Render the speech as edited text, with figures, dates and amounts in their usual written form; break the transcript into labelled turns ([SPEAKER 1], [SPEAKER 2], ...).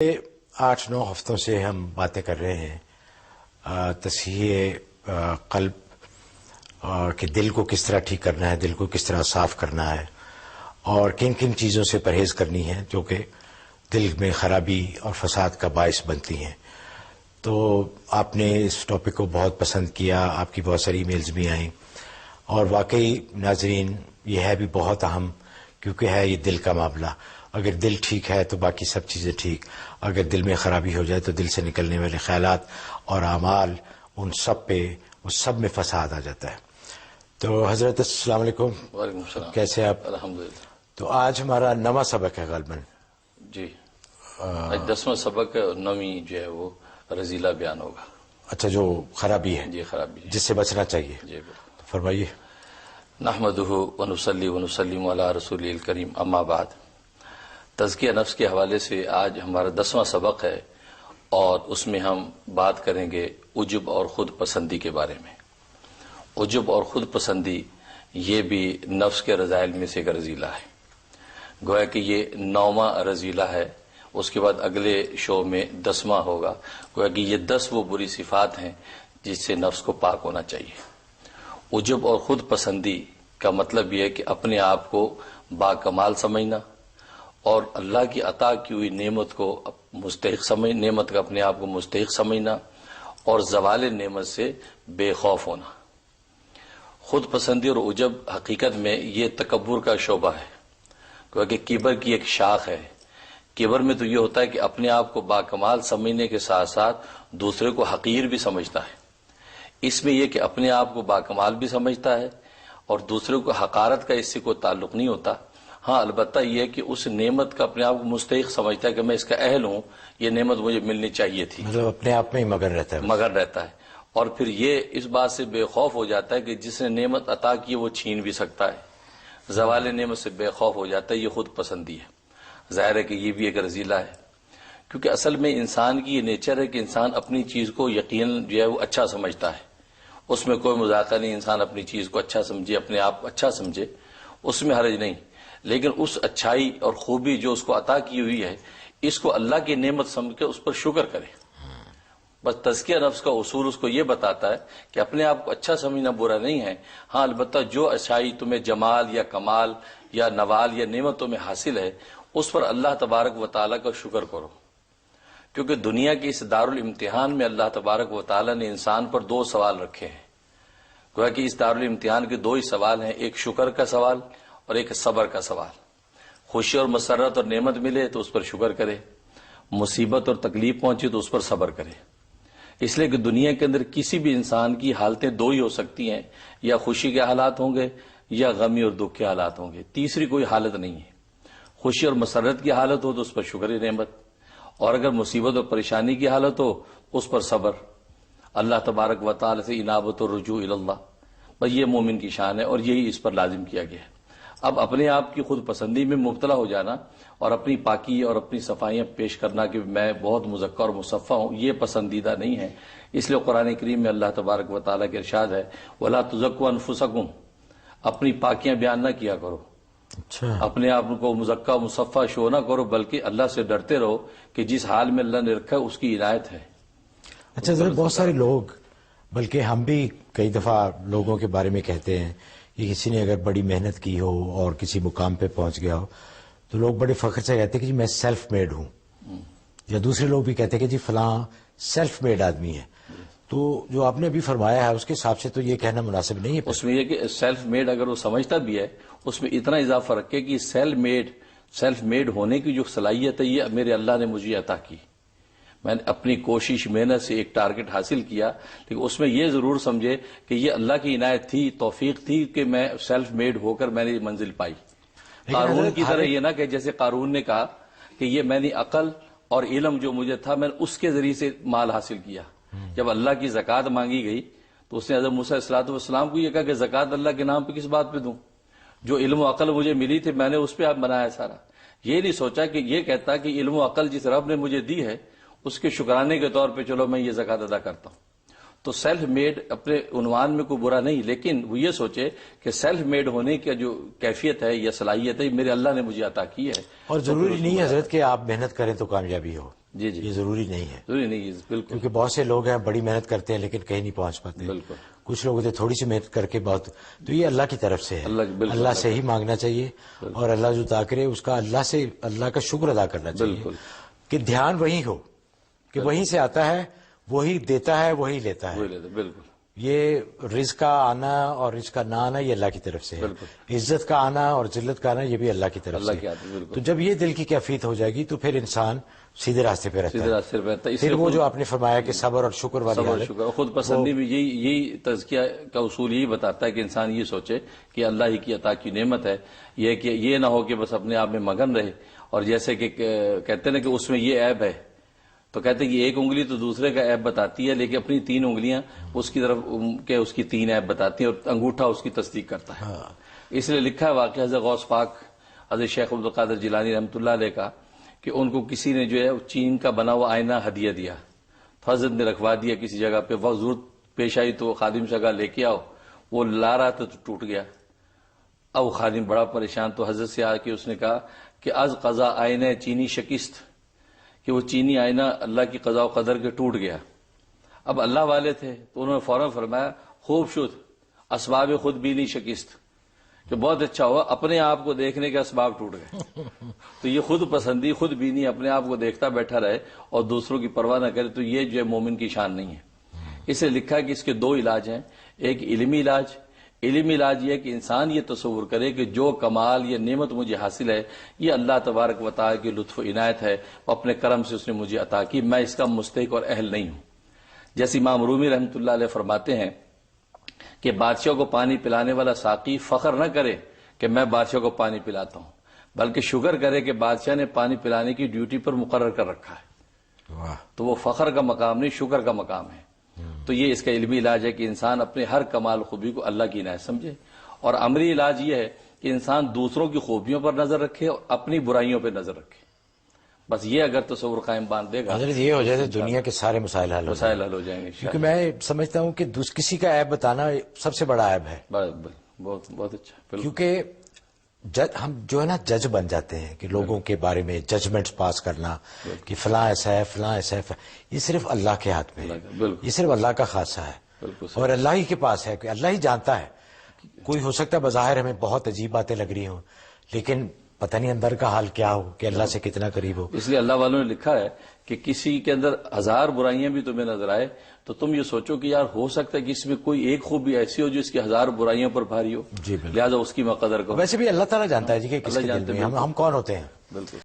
[SPEAKER 1] 8-9 ہفتوں سے ہم باتیں کر رہے ہیں تصحیح قلب کہ دل کو کس طرح ٹھیک کرنا ہے، دل کو کس طرح صاف کرنا ہے اور کن کن چیزوں سے پرہیز کرنی ہے جو کہ دل میں خرابی اور فساد کا باعث بنتی ہیں۔ تو آپ نے اس ٹاپک کو بہت پسند کیا، آپ کی بہت ساری ای میلز بھی آئیں اور واقعی ناظرین یہ ہے بھی بہت اہم کیونکہ ہے یہ دل کا معاملہ۔ اگر دل ٹھیک ہے تو باقی سب چیزیں ٹھیک، اگر دل میں خرابی ہو جائے تو دل سے نکلنے والے خیالات اور اعمال ان سب میں فساد آ جاتا ہے۔ تو حضرت السلام علیکم۔
[SPEAKER 2] وعلیکم السلام۔
[SPEAKER 1] کیسے آپ؟
[SPEAKER 2] الحمدللہ۔
[SPEAKER 1] تو آج ہمارا نواں سبق ہے غالباً۔
[SPEAKER 2] جی آج 10واں سبق ہے اور 9ویں جو ہے وہ رذیلہ بیان ہوگا۔
[SPEAKER 1] اچھا، جو خرابی ہے،
[SPEAKER 2] جی خرابی،
[SPEAKER 1] جس سے بچنا چاہیے۔
[SPEAKER 2] جی
[SPEAKER 1] فرمائیے۔
[SPEAKER 2] نحمدہ ونصلی ونسلم علی رسولہ الکریم، اما بعد۔ تزکیہ نفس کے حوالے سے آج ہمارا 10واں سبق ہے اور اس میں ہم بات کریں گے عجب اور خود پسندی کے بارے میں۔ عجب اور خود پسندی یہ بھی نفس کے رذائل میں سے ایک رذیلہ ہے۔ گویا کہ یہ 9واں رذیلہ ہے، اس کے بعد اگلے شو میں 10واں ہوگا۔ گویا کہ یہ 10 وہ بری صفات ہیں جس سے نفس کو پاک ہونا چاہیے۔ عجب اور خود پسندی کا مطلب یہ ہے کہ اپنے آپ کو باکمال سمجھنا اور اللہ کی عطا کی ہوئی نعمت کو نعمت کا اپنے آپ کو مستحق سمجھنا اور زوال نعمت سے بے خوف ہونا۔ خود پسندی اور عجب حقیقت میں یہ تکبر کا شعبہ ہے، کیونکہ کبر کی ایک شاخ ہے۔ کبر میں تو یہ ہوتا ہے کہ اپنے آپ کو باکمال سمجھنے کے ساتھ ساتھ دوسرے کو حقیر بھی سمجھتا ہے۔ اس میں یہ کہ اپنے آپ کو باکمال بھی سمجھتا ہے اور دوسرے کو حقارت کا اس سے کوئی تعلق نہیں ہوتا۔ ہاں البتہ یہ کہ اس نعمت کا اپنے آپ کو مستحق سمجھتا ہے کہ میں اس کا اہل ہوں، یہ نعمت مجھے ملنی چاہیے تھی،
[SPEAKER 1] مطلب اپنے آپ میں ہی مگن رہتا ہے۔ اور پھر یہ اس بات سے بے خوف ہو جاتا ہے کہ جس نے نعمت عطا کی وہ چھین بھی سکتا ہے۔ زوال نعمت سے بے خوف ہو جاتا ہے، یہ خود پسندی ہے۔ ظاہر ہے کہ یہ بھی ایک رذیلہ ہے، کیونکہ اصل میں انسان کی یہ نیچر ہے کہ انسان اپنی چیز کو یقیناً جو ہے وہ اچھا سمجھتا ہے، اس میں کوئی مذاقہ نہیں۔ انسان اپنی چیز کو اچھا سمجھے، اپنے آپ کو اچھا سمجھے، اس میں حرج نہیں، لیکن اس اچھائی اور خوبی جو اس کو عطا کی ہوئی ہے اس کو اللہ کی نعمت سمجھ کے اس پر شکر کرے۔ بس تزکیہ نفس کا اصول اس کو یہ بتاتا ہے کہ اپنے آپ کو اچھا سمجھنا برا نہیں ہے، ہاں البتہ جو اچھائی تمہیں جمال یا کمال یا نوال یا نعمتوں میں حاصل ہے اس پر اللہ تبارک و تعالیٰ کا شکر کرو، کیونکہ دنیا کے اس دارالامتحان میں اللہ تبارک و تعالیٰ نے انسان پر 2 سوال رکھے ہیں۔ گویا کہ اس دارالامتحان کے 2 ہی سوال ہیں، ایک شکر کا سوال اور ایک صبر کا سوال۔ خوشی اور مسرت اور نعمت ملے تو اس پر شکر کرے، مصیبت اور تکلیف پہنچی تو اس پر صبر کرے۔ اس لیے کہ دنیا کے اندر کسی بھی انسان کی حالتیں 2 ہی ہو سکتی ہیں، یا خوشی کے حالات ہوں گے یا غمی اور دکھ کے حالات ہوں گے، تیسری کوئی حالت نہیں ہے۔ خوشی اور مسرت کی حالت ہو تو اس پر شکر نعمت، اور اگر مصیبت اور پریشانی کی حالت ہو اس پر صبر، اللہ تبارک و تعالی سے انابت اور رجوع اللہ۔ بس یہ مومن کی شان ہے اور یہی اس پر لازم کیا گیا ہے۔ اب اپنے آپ کی خود پسندی میں مبتلا ہو جانا اور اپنی پاکی اور اپنی صفائیاں پیش کرنا کہ میں بہت مزکہ اور مصفہ ہوں، یہ پسندیدہ نہیں ہے۔ اس لیے قرآن کریم میں اللہ تبارک و تعالیٰ کے ارشاد ہے وَلَا تُزَكُّوا أَنفُسَكُمْ، اپنی پاکیاں بیان نہ کیا کرو، اپنے آپ کو مزکہ مصفہ شو نہ کرو، بلکہ اللہ سے ڈرتے رہو کہ جس حال میں اللہ نے رکھا ہے اس کی عنایت ہے۔ اچھا ذرا، بہت سارے لوگ، بلکہ ہم بھی کئی دفعہ لوگوں کے بارے میں کہتے ہیں کہ کسی نے اگر بڑی محنت کی ہو اور کسی مقام پہ پہنچ گیا ہو تو لوگ بڑے فخر سے کہتے ہیں کہ جی میں سیلف میڈ ہوں، یا دوسرے لوگ بھی کہتے ہیں کہ جی فلاں سیلف میڈ آدمی ہے۔ تو جو آپ نے ابھی فرمایا ہے اس کے حساب سے تو یہ کہنا مناسب نہیں ہے۔
[SPEAKER 2] اس میں یہ کہ سیلف میڈ اگر وہ سمجھتا بھی ہے اس میں اتنا اضافہ رکھے کہ سیلف میڈ ہونے کی جو صلاحیت ہے یہ میرے اللہ نے مجھے عطا کی، میں نے اپنی کوشش محنت سے ایک ٹارگٹ حاصل کیا، لیکن اس میں یہ ضرور سمجھے کہ یہ اللہ کی عنایت تھی، توفیق تھی کہ میں سیلف میڈ ہو کر میں نے یہ منزل پائی۔ قارون کی طرح یہ نہ کہ جیسے قارون نے کہا کہ یہ میں نے عقل اور علم جو مجھے تھا میں نے اس کے ذریعے سے مال حاصل کیا۔ جب اللہ کی زکوٰۃ مانگی گئی تو اس نے حضرت موسیٰ علیہ السلام کو یہ کہا کہ زکوٰۃ اللہ کے نام پہ کس بات پہ دوں، جو علم و عقل مجھے ملی تھی میں نے اس پہ آپ بنایا سارا۔ یہ نہیں سوچا کہ یہ کہتا کہ علم و عقل جس رب نے مجھے دی ہے اس کے شکرانے کے طور پہ چلو میں یہ زکوٰۃ ادا کرتا ہوں۔ تو سیلف میڈ اپنے عنوان میں کوئی برا نہیں، لیکن وہ یہ سوچے کہ سیلف میڈ ہونے کی جو کیفیت ہے یا صلاحیت ہے میرے اللہ نے مجھے عطا کی ہے۔
[SPEAKER 1] اور ضروری نہیں حضرت کہ آپ محنت کریں تو کامیابی ہو۔ جی جی
[SPEAKER 3] یہ ضروری نہیں ہے،
[SPEAKER 1] ضروری نہیں، بالکل
[SPEAKER 3] کیونکہ بہت سے لوگ ہیں بڑی محنت کرتے ہیں لیکن کہیں نہیں پہنچ پاتے.
[SPEAKER 1] بالکل
[SPEAKER 3] کچھ لوگ ہوتے تھوڑی سی محنت کر کے بہت، تو یہ اللہ کی طرف سے ہے.
[SPEAKER 1] بالکل
[SPEAKER 3] اللہ سے ہی مانگنا چاہیے، اور اللہ جو عطا کرے اس کا اللہ کا شکر ادا کرنا چاہیے.
[SPEAKER 1] بالکل
[SPEAKER 3] کہ دھیان وہی ہو کہ وہیں سے آتا ہے، وہی دیتا ہے، وہی لیتا ہے.
[SPEAKER 1] بالکل
[SPEAKER 3] یہ رزق کا آنا اور رزق کا نہ آنا یہ اللہ کی طرف سے ہے. عزت کا آنا اور ذلت کا آنا یہ بھی اللہ کی طرف سے ہے. تو جب یہ دل کی کیفیت ہو جائے گی تو پھر انسان سیدھے راستے پہ رہتا ہے. پھر وہ جو آپ نے فرمایا کہ صبر اور شکر والی حالت،
[SPEAKER 1] خود پسندی بھی یہی تزکیہ کا اصول یہی بتاتا ہے کہ انسان یہ سوچے کہ اللہ ہی کی عطا کی نعمت ہے، یہ کہ یہ نہ ہو کہ بس اپنے آپ میں مگن رہے. اور جیسے کہ کہتے ہیں کہ اس میں یہ عیب ہے، تو کہتے ہیں کہ ایک انگلی تو دوسرے کا عیب بتاتی ہے، لیکن اپنی 3 انگلیاں اس کی طرف کہ اس کی 3 عیب بتاتی ہیں، اور انگوٹھا اس کی تصدیق کرتا ہے. اس لیے لکھا ہے واقعہ حضرت غوث پاک حضرت شیخ عبدالقادر جیلانی رحمۃ اللہ علیہ کا کہ ان کو کسی نے جو ہے چین کا بنا ہوا آئینہ ہدیہ دیا، تو حضرت نے رکھوا دیا کسی جگہ پہ. وقت ضرورت پیش آئی تو خادم سے کہا لے کے آؤ، وہ لا رہا تھا تو ٹوٹ گیا. اب وہ خادم بڑا پریشان، تو حضرت سے آ کے اس نے کہا کہ از قضا آئینہ چینی شکست، کہ وہ چینی آئینہ اللہ کی قضاء و قدر کے ٹوٹ گیا. اب اللہ والے تھے تو انہوں نے فوراً فرمایا خوب شد اسباب خود بھی نہیں شکست، کہ بہت اچھا ہوا اپنے آپ کو دیکھنے کے اسباب ٹوٹ گئے. تو یہ خود پسندی، خود بھی نہیں، اپنے آپ کو دیکھتا بیٹھا رہے اور دوسروں کی پرواہ نہ کرے، تو یہ جو ہے مومن کی شان نہیں ہے. اسے لکھا ہے کہ اس کے 2 علاج ہیں. ایک علمی علاج یہ ہے کہ انسان یہ تصور کرے کہ جو کمال یہ نعمت مجھے حاصل ہے یہ اللہ تبارک و تعالی کی لطف و عنایت ہے، وہ اپنے کرم سے اس نے مجھے عطا کی، میں اس کا مستحق اور اہل نہیں ہوں. جیسے امام رومی رحمۃ اللہ علیہ فرماتے ہیں کہ بادشاہ کو پانی پلانے والا ساقی فخر نہ کرے کہ میں بادشاہ کو پانی پلاتا ہوں، بلکہ شکر کرے کہ بادشاہ نے پانی پلانے کی ڈیوٹی پر مقرر کر رکھا ہے. تو وہ فخر کا مقام نہیں، شکر کا مقام ہے. تو یہ اس کا علمی علاج ہے کہ انسان اپنے ہر کمال خوبی کو اللہ کی عنایت سمجھے. اور عملی علاج یہ ہے کہ انسان دوسروں کی خوبیوں پر نظر رکھے اور اپنی برائیوں پہ نظر رکھے. بس یہ اگر تصور قائم باندھ دے گا،
[SPEAKER 3] حضرت یہ ہو جائے تو دنیا کے سارے مسائل حل
[SPEAKER 1] ہو جائیں گے.
[SPEAKER 3] کیونکہ میں سمجھتا ہوں کہ کسی کا عیب بتانا سب سے بڑا عیب ہے.
[SPEAKER 1] بہت اچھا.
[SPEAKER 3] کیونکہ ہم جو ہے نا جج بن جاتے ہیں کہ لوگوں کے بارے میں ججمنٹس پاس کرنا کہ فلاں ایسا ہے فلاں ایسا ہے. یہ صرف اللہ کے ہاتھ میں ہے، یہ صرف اللہ کا خاصہ ہے، اور اللہ ہی کے پاس ہے کہ اللہ ہی جانتا ہے. کوئی ہو سکتا ہے بظاہر ہمیں بہت عجیب باتیں لگ رہی ہوں، لیکن پتہ نہیں اندر کا حال کیا ہو کہ اللہ سے کتنا قریب ہو.
[SPEAKER 1] اس لیے اللہ والوں نے لکھا ہے کہ کسی کے اندر 1000 برائیاں بھی تمہیں نظر آئے تو تم یہ سوچو کہ یار ہو سکتا ہے کہ اس میں کوئی ایک خوبی ایسی ہو جو اس کی 1000 برائیوں پر بھاری ہو.
[SPEAKER 3] جی بالکل.
[SPEAKER 1] لہٰذا اس کی میں قدر کرو.
[SPEAKER 3] ویسے بھی اللہ تعالیٰ جانتا ہے جی کہ کس کے دل میں ہم کون ہوتے ہیں.
[SPEAKER 1] بالکل.